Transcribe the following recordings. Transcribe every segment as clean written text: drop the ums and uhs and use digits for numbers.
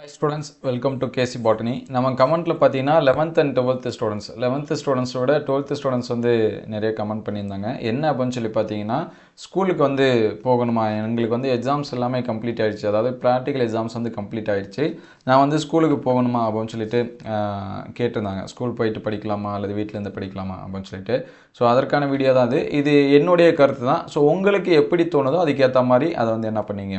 Hi students, welcome to KC Botany. நம்ம கமெண்ட்ல பார்த்தீங்கன்னா 11th and 12th students 11th ஸ்டூடெண்ட்ஸோட 12th students வந்து நிறைய கமெண்ட் பண்ணியிருந்தாங்க. என்ன அப்படின்னு சொல்லி பார்த்தீங்கன்னா ஸ்கூலுக்கு வந்து போகணுமா, எங்களுக்கு வந்து எக்ஸாம்ஸ் எல்லாமே கம்ப்ளீட் ஆகிடுச்சு, அதாவது ப்ராக்டிக்கல் எக்ஸாம்ஸ் வந்து கம்ப்ளீட் ஆகிடுச்சு, நான் வந்து ஸ்கூலுக்கு போகணுமா அப்படின்னு சொல்லிட்டு கேட்டிருந்தாங்க. ஸ்கூல் போயிட்டு படிக்கலாமா அல்லது வீட்டிலேருந்து படிக்கலாமா அப்படின்னு சொல்லிட்டு. ஸோ அதற்கான வீடியோ தான் இது என்னுடைய கருத்து தான். ஸோ உங்களுக்கு எப்படி தோணுதோ அதுக்கேற்ற மாதிரி அதை வந்து என்ன பண்ணீங்க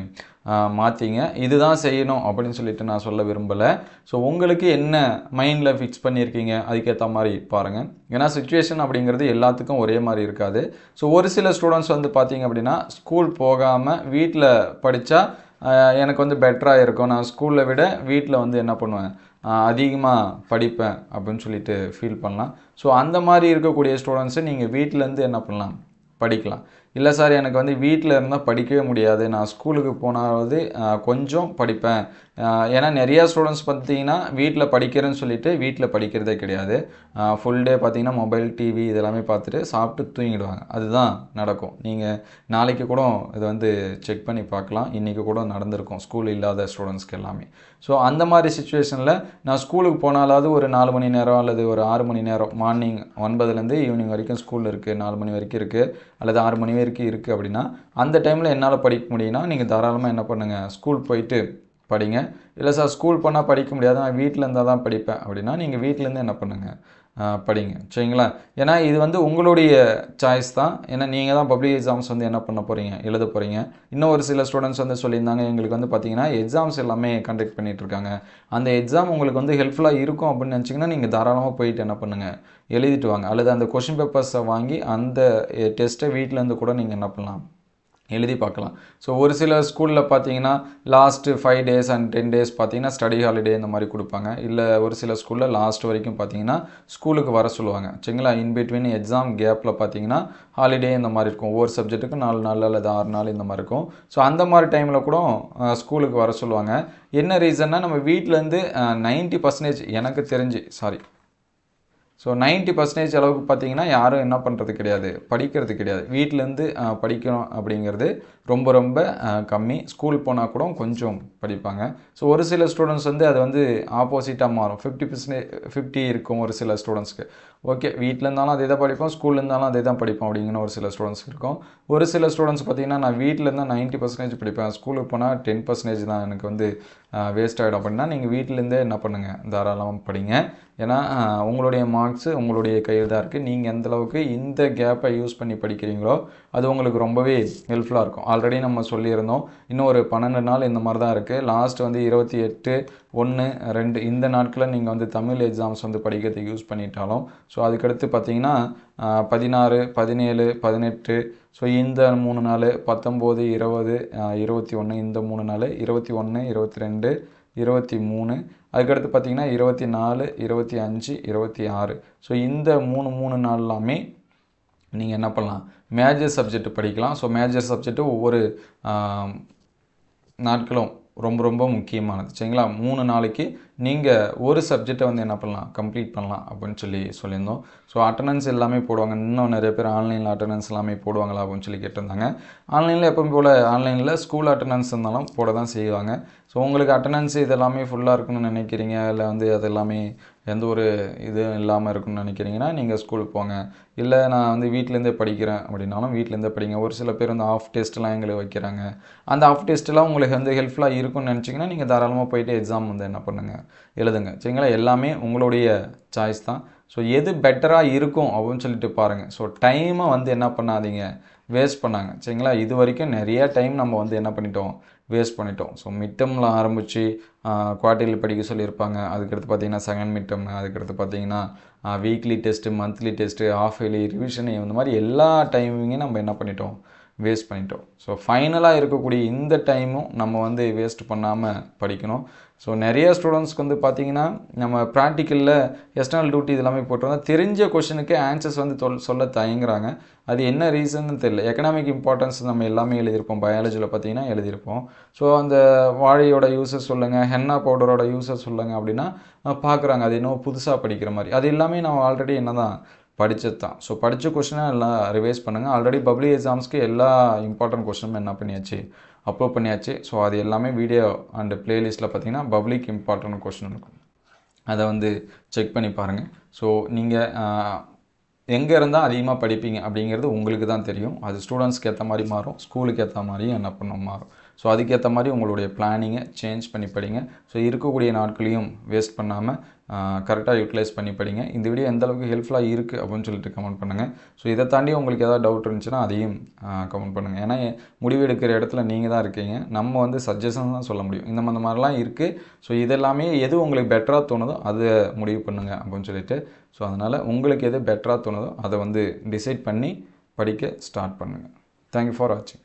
மாற்றிங்க. இதுதான் செய்யணும் அப்படின்னு சொல்லிட்டு நான் சொல்ல விரும்பலை. ஸோ உங்களுக்கு என்ன மைண்டில் ஃபிக்ஸ் பண்ணியிருக்கீங்க அதுக்கேற்ற மாதிரி பாருங்கள். ஏன்னா சுச்சுவேஷன் அப்படிங்கிறது எல்லாத்துக்கும் ஒரே மாதிரி இருக்காது. ஸோ ஒரு சில ஸ்டூடெண்ட்ஸ் வந்து பார்த்தீங்க அப்படின்னா ஸ்கூல் போகாமல் வீட்டில் படித்தா எனக்கு வந்து பெட்டராக இருக்கும், நான் ஸ்கூலில் விட வீட்டில் வந்து என்ன பண்ணுவேன் அதிகமாக படிப்பேன் அப்படின்னு சொல்லிட்டு ஃபீல் பண்ணலாம். ஸோ அந்த மாதிரி இருக்கக்கூடிய ஸ்டூடெண்ட்ஸை நீங்கள் வீட்டிலேருந்து என்ன பண்ணலாம், படிக்கலாம். இல்லை சார் எனக்கு வந்து வீட்டில் இருந்தால் படிக்கவே முடியாது, நான் ஸ்கூலுக்கு போனாவது கொஞ்சம் படிப்பேன். ஏன்னா நிறையா ஸ்டூடெண்ட்ஸ் பார்த்தீங்கன்னா வீட்டில் படிக்கிறேன்னு சொல்லிட்டு வீட்டில் படிக்கிறதே கிடையாது. ஃபுல் டே பார்த்தீங்கன்னா மொபைல் டிவி இதெல்லாமே பார்த்துட்டு சாப்பிட்டு தூங்கிடுவாங்க. அதுதான் நடக்கும். நீங்கள் நாளைக்கு கூட இதை வந்து செக் பண்ணி பார்க்கலாம். இன்றைக்கி கூட நடந்திருக்கும் ஸ்கூல் இல்லாத ஸ்டூடெண்ட்ஸ்க்கு எல்லாமே. ஸோ அந்த மாதிரி சுச்சுவேஷனில் நான் ஸ்கூலுக்கு போனாலாவது ஒரு 4 மணி நேரம் அல்லது ஒரு 6 மணி நேரம், மார்னிங் 9லேருந்து ஈவினிங் வரைக்கும் ஸ்கூல் இருக்குது, 4 மணி வரைக்கும் இருக்குது அல்லது 6 மணி வரைக்கும் இருக்குது அப்படின்னா அந்த டைமில் என்னால் படிக்க முடியும்னா நீங்கள் தாராளமாக என்ன பண்ணுங்கள், ஸ்கூல் போயிட்டு படிங்க. இல்லை சார் ஸ்கூல் போனால் படிக்க முடியாது, நான் வீட்டில் இருந்தால் தான் படிப்பேன் அப்படின்னா நீங்கள் வீட்டிலேருந்து என்ன பண்ணுங்கள் படிங்க. சரிங்களா? ஏன்னா இது வந்து உங்களுடைய சாய்ஸ் தான். ஏன்னா நீங்கள் தான் பப்ளிக் எக்ஸாம்ஸ் வந்து என்ன பண்ண போகிறீங்க, எழுத போகிறீங்க. இன்னும் ஒரு சில ஸ்டூடெண்ட்ஸ் வந்து சொல்லியிருந்தாங்க, எங்களுக்கு வந்து பார்த்தீங்கன்னா எக்ஸாம்ஸ் எல்லாமே கண்டக்ட் பண்ணிகிட்ருக்காங்க, அந்த எக்ஸாம் உங்களுக்கு வந்து ஹெல்ப்ஃபுல்லாக இருக்கும் அப்படின்னு நினச்சிங்கன்னா நீங்கள் தாராளமாக போயிட்டு என்ன பண்ணுங்கள், எழுதிட்டு வாங்க. அல்லது அந்த கொஷின் பேப்பர்ஸை வாங்கி அந்த டெஸ்ட்டை வீட்டிலேருந்து கூட நீங்கள் என்ன பண்ணலாம், எழுதி பார்க்கலாம். ஸோ ஒரு சில ஸ்கூலில் பார்த்தீங்கன்னா லாஸ்ட்டு 5 days அண்ட் 10 days பார்த்தீங்கன்னா ஸ்டடி ஹாலிடே இந்த மாதிரி கொடுப்பாங்க. இல்லை ஒரு சில ஸ்கூலில் லாஸ்ட் வரைக்கும் பார்த்தீங்கன்னா ஸ்கூலுக்கு வர சொல்லுவாங்க. சரிங்களா? இன்பிட்வீன் எக்ஸாம் கேப்பில் பார்த்தீங்கன்னா ஹாலிடே இந்த மாதிரி இருக்கும். ஒவ்வொரு சப்ஜெக்ட்டுக்கு 4 நாள் அல்லது 6 நாள் இந்த மாதிரி இருக்கும். ஸோ அந்த மாதிரி டைமில் கூட ஸ்கூலுக்கு வர சொல்லுவாங்க. என்ன ரீசன்னா நம்ம வீட்டிலேருந்து 90% எனக்கு தெரிஞ்சு ஸோ 90% அளவுக்கு பார்த்தீங்கன்னா யாரும் என்ன பண்ணுறது கிடையாது, படிக்கிறது கிடையாது. வீட்டிலேருந்து படிக்கணும் அப்படிங்கிறது ரொம்ப ரொம்ப கம்மி. ஸ்கூல் போனால் கூட கொஞ்சம் படிப்பாங்க. ஸோ ஒரு சில ஸ்டூடெண்ட்ஸ் வந்து அது வந்து ஆப்போசிட்டாக மாறும். 50% இருக்கும் ஒரு சில ஸ்டூடெண்ட்ஸ்க்கு. ஓகே, வீட்டில் இருந்தாலும் அதே தான் படிப்போம், ஸ்கூலில் இருந்தாலும் அதே தான் படிப்போம் அப்படிங்கிற ஒரு சில ஸ்டூடெண்ட்ஸ் இருக்கும். ஒரு சில ஸ்டூடெண்ட்ஸ் பார்த்தீங்கன்னா நான் வீட்டில் இருந்தால் 90% படிப்பேன், ஸ்கூலுக்கு போனால் 10% தான் எனக்கு வந்து வேஸ்ட் ஆகிடும் அப்படின்னா நீங்கள் வீட்டிலேருந்தே என்ன பண்ணுங்கள், தாராளமாக படிங்க. ஏன்னா உங்களுடைய மார்க்ஸு உங்களுடைய கையில் தான் இருக்குது. நீங்கள் எந்தளவுக்கு இந்த கேப்பை யூஸ் பண்ணி படிக்கிறீங்களோ அது உங்களுக்கு ரொம்பவே ஹெல்ப்ஃபுல்லாக இருக்கும். ஆல்ரெடி நம்ம சொல்லியிருந்தோம், இன்னும் ஒரு 12 நாள் இந்த மாதிரி தான் இருக்குது. லாஸ்ட் வந்து 28, 1, 2 இந்த நாட்களில் நீங்கள் வந்து தமிழ் எக்ஸாம்ஸ் வந்து படிக்கிறதுக்கு யூஸ் பண்ணிட்டாலும், ஸோ அதுக்கடுத்து பார்த்தீங்கன்னா 16, 17, 18, ஸோ இந்த 3 நாள் 19, 20, 21 இந்த 3 நாள் 21, 22, 23, அதுக்கடுத்து பார்த்தீங்கன்னா 24, 25, 26. ஸோ இந்த 3 நாள்லாமே நீங்கள் என்ன பண்ணலாம், மேஜர் சப்ஜெக்ட் படிக்கலாம். ஸோ மேஜர் சப்ஜெக்ட்டு ஒவ்வொரு நாட்களும் ரொம்ப ரொம்ப முக்கியமானது. சரிங்களா? 3 நாளைக்கு நீங்கள் ஒரு சப்ஜெக்டை வந்து என்ன பண்ணலாம், கம்ப்ளீட் பண்ணலாம் அப்படின்னு சொல்லியிருந்தோம். ஸோ அட்டண்டன்ஸ் எல்லாமே போடுவாங்க. இன்னும் நிறைய பேர் ஆன்லைனில் அட்டண்டன்ஸ் எல்லாமே போடுவாங்களா அப்படின்னு சொல்லி கேட்டிருந்தாங்க. ஆன்லைனில் எப்பவும் போல் ஆன்லைனில் ஸ்கூல் அட்டண்டன்ஸ் இருந்தாலும் போட தான் செய்வாங்க. ஸோ உங்களுக்கு அட்டண்டன்ஸ் இதெல்லாமே ஃபுல்லாக இருக்கணும்னு நினைக்கிறீங்க, இல்லை வந்து அது எல்லாமே எந்த ஒரு இது இல்லாமல் இருக்குன்னு நினைக்கிறீங்கன்னா நீங்கள் ஸ்கூலுக்கு போங்க. இல்லை நான் வந்து வீட்டிலேருந்தே படிக்கிறேன் அப்படின்னாலும் வீட்டிலேருந்தே படிங்க. ஒரு சில பேர் வந்து ஆஃப் டெஸ்ட்லாம் எங்களுக்கு வைக்கிறாங்க. அந்த ஆஃப் டெஸ்ட்லாம் உங்களுக்கு வந்து ஹெல்ப்ஃபுல்லாக இருக்கும்னு நினச்சிங்கன்னா நீங்கள் தாராளமாக போயிட்டு எக்ஸாம் வந்து என்ன பண்ணுங்கள், எழுதுங்க. சரிங்களா? எல்லாமே உங்களுடைய சாய்ஸ் தான். ஸோ எது பெட்டராக இருக்கும் அப்படின்னு சொல்லிட்டு பாருங்கள். ஸோ டைமை வந்து என்ன பண்ணாதீங்க, வேஸ்ட் பண்ணாங்க. சரிங்களா? இது வரைக்கும் நிறையா டைம் நம்ம வந்து என்ன பண்ணிட்டோம், வேஸ்ட் பண்ணிட்டோம். ஸோ மிட் டேர்மில் ஆரம்பித்து குவார்ட்டர்லி படிக்க சொல்லியிருப்பாங்க, அதுக்கடுத்து பார்த்தீங்கன்னா செகண்ட் மிட் டேர்ம், அதுக்கடுத்து பார்த்தீங்கன்னா weekly test, monthly test, half yearly revision, இந்த மாதிரி எல்லா டைமிங்கையும் நம்ம என்ன பண்ணிட்டோம், வேஸ்ட் பண்ணிட்டோம். ஸோ ஃபைனலாக இருக்கக்கூடிய இந்த டைமும் நம்ம வந்து வேஸ்ட் பண்ணாமல் படிக்கணும். ஸோ நிறைய ஸ்டூடெண்ட்ஸ்க்கு வந்து பார்த்திங்கன்னா நம்ம ப்ராக்டிக்கலில் எக்ஸ்டர்னல் டியூட்டி இதெல்லாமே போட்டிருந்தோம், தெரிஞ்ச கொஷனுக்கு ஆன்சர்ஸ் வந்து சொல்ல தயங்குறாங்க. அது என்ன ரீசன்னு தெரியல. எக்கனாமிக் இம்பார்ட்டன்ஸ் நம்ம எல்லாமே எழுதியிருப்போம், பயாலஜியில் பார்த்திங்கன்னா எழுதியிருப்போம். ஸோ அந்த வாழையோட யூஸஸ் சொல்லுங்கள், ஹென்னா பவுடரோட யூஸஸ் சொல்லுங்கள் அப்படின்னா பார்க்குறாங்க அது இன்னும் புதுசாக படிக்கிற மாதிரி. அது எல்லாமே நம்ம ஆல்ரெடி என்ன தான் படித்தது தான். ஸோ படித்த கொஷினை எல்லாம் ரிவைஸ் பண்ணுங்கள். ஆல்ரெடி பப்ளிக் எக்ஸாம்ஸ்க்கு எல்லா இம்பார்ட்டன்ட் கொஷினும் என்ன பண்ணியாச்சு, அப்லோட் பண்ணியாச்சு. ஸோ அது எல்லாமே வீடியோ அண்ட் பிளேலிஸ்ட்டில் பார்த்தீங்கன்னா பப்ளிக் இம்பார்ட்டன்ட் கொஸ்டின் இருக்கும். அதை வந்து செக் பண்ணி பாருங்கள். ஸோ நீங்கள் எங்கே இருந்தால் அதிகமாக படிப்பீங்க அப்படிங்கிறது உங்களுக்கு தான் தெரியும். அது ஸ்டூடெண்ட்ஸ்க்கு ஏற்ற மாதிரி மாறும், ஸ்கூலுக்கு ஏற்ற மாதிரியும் என்ன பண்ணும் மாறும். ஸோ அதுக்கேற்ற மாதிரி உங்களுடைய பிளானிங்கை சேஞ்ச் பண்ணி படிங்க. ஸோ இருக்கக்கூடிய நாட்களையும் வேஸ்ட் பண்ணாமல் கரெக்டாக யூட்டிலைஸ் பண்ணி படிங்க. இந்த வீடியோ எந்த அளவுக்கு ஹெல்ப்ஃபுல்லாக இருக்குது அப்படின்னு சொல்லிட்டு கமெண்ட் பண்ணுங்கள். ஸோ இதை தாண்டி உங்களுக்கு ஏதாவது டவுட் இருந்துச்சுன்னா அதையும் கமெண்ட் பண்ணுங்கள். ஏன்னா முடிவு எடுக்கிற இடத்துல நீங்கள் தான் இருக்கீங்க. நம்ம வந்து சஜஷன் தான் சொல்ல முடியும். இந்த மாதிரிலாம் இருக்குது. ஸோ இதெல்லாமே எது உங்களுக்கு பெட்டராக தோணுதோ அதை முடிவு பண்ணுங்கள் அப்படின்னு சொல்லிட்டு. ஸோ அதனால் உங்களுக்கு எது பெட்டராக தோணுதோ அதை வந்து டிசைட் பண்ணி படிக்க ஸ்டார்ட் பண்ணுங்கள். தேங்க்யூ ஃபார் வாட்சிங்.